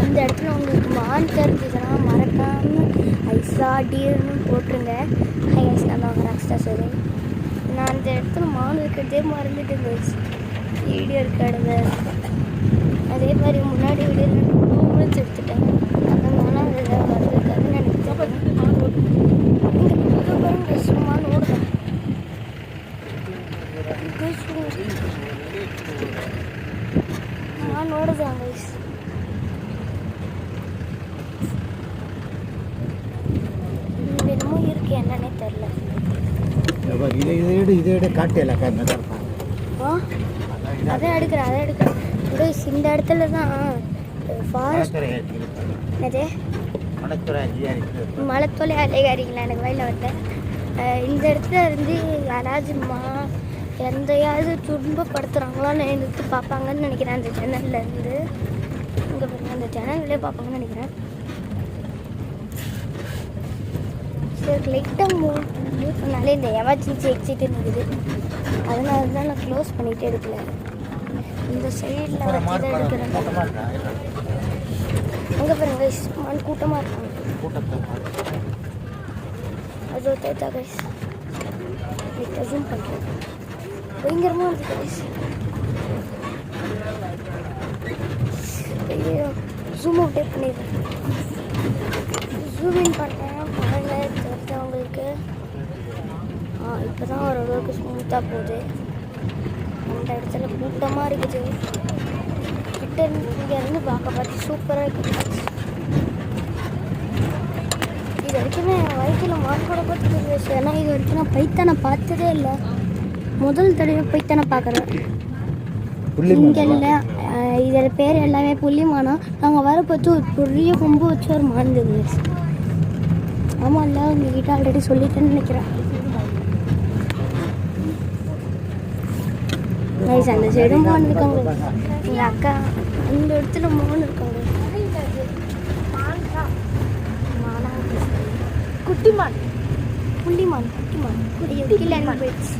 இந்த இடத்துல உங்களுக்கு மான் தெரிஞ்சுதுன்னா மறக்காமல் ஐஸா டீர்னு போட்டுருங்க. ஹை ஐஸ் நான் தான் ராக்ஸ்டா சொல்லி நான் அந்த இடத்துல மான் இருக்கிறதே மறந்துட்டு போயிடுச்சு. வீடியோ இருக்கிறத அதே மாதிரி முன்னாடி வீடியோ மூமெண்ட்ஸ் எடுத்துட்டேன். அதனால அதில் வந்திருக்காதுன்னு நினைக்கிறேன். மான் ஓடுதான் மான் ஓடுதான் கைஸ். என்னமோ இருக்கு என்னன்னே தெரியல. இதை காட்டல அதை எடுக்கிறேன் இந்த இடத்துல தான் ஃபாரஸ்ட் என்னது மலைத்தொலை அலைகாரிங்களா எனக்கு வயலில் வந்தேன். இந்த இடத்துல இருந்து யாராச்சும்மா எந்தையாவது துன்பப்படுத்துகிறாங்களான்னு எடுத்து பார்ப்பாங்கன்னு நினைக்கிறேன். அந்த சேனலில் இருந்து இங்கே பாருங்க, அந்த சேனல்லே பார்ப்பாங்கன்னு நினைக்கிறேன். சரி லைட்டாக மூவ் பண்ணாலே இந்த எமர்ஜென்சி எக்ஸிட் இருக்குது. அதனால தான் நான் க்ளோஸ் பண்ணிகிட்டே எடுக்கல. இந்த சைடில் வச்சு எடுக்கிறேன். அங்கே பாருங்க கைஸ், மான் கூட்டமாக இருக்காங்க. அது ஒருத்தா கைஸ் ஜூம் பண்ணுறேன். பயங்கரமாக இருக்குது கைஸ். ஐயோ ஜூம் அவுட்டே பண்ணிடுறேன். ஜூம் இன் பண்ணுறேன். பாருங்கள் தெரிஞ்ச அவங்களுக்கு இப்போ தான் ஓரளவுக்கு ஸ்மூத்தாக போகுது. அந்த இடத்துல கூட்டமாக இருக்குது. கிட்ட இங்கேருந்து பார்த்து சூப்பராக இருக்குது. இது வரைக்கும் என் வாழ்க்கையில் மான்கூட பார்த்துட்டு ஏன்னா இது வரைக்கும் நான் பைத்தானை பார்த்ததே இல்லை. முதல் தடவை பைத்தானை பார்க்குறேன். இங்கே இல்லை இதில் பேர் எல்லாமே புள்ளிமானம். நாங்கள் வர பார்த்து ஒரு பெரிய கொம்பு வச்சு ஒரு மான் இருந்துச்சு. ஆமாம் இல்லை உங்ககிட்ட ஆல்ரெடி சொல்லிட்டேன்னு நினைக்கிறேன். நைஸ் அந்த சைடும் மான் இருக்காங்க. எங்கள் அக்கா அந்த இடத்துல மான் இருக்காங்க. குட்டிமான் புள்ளிமான் குட்டிமான் கீழே போயிடுச்சு.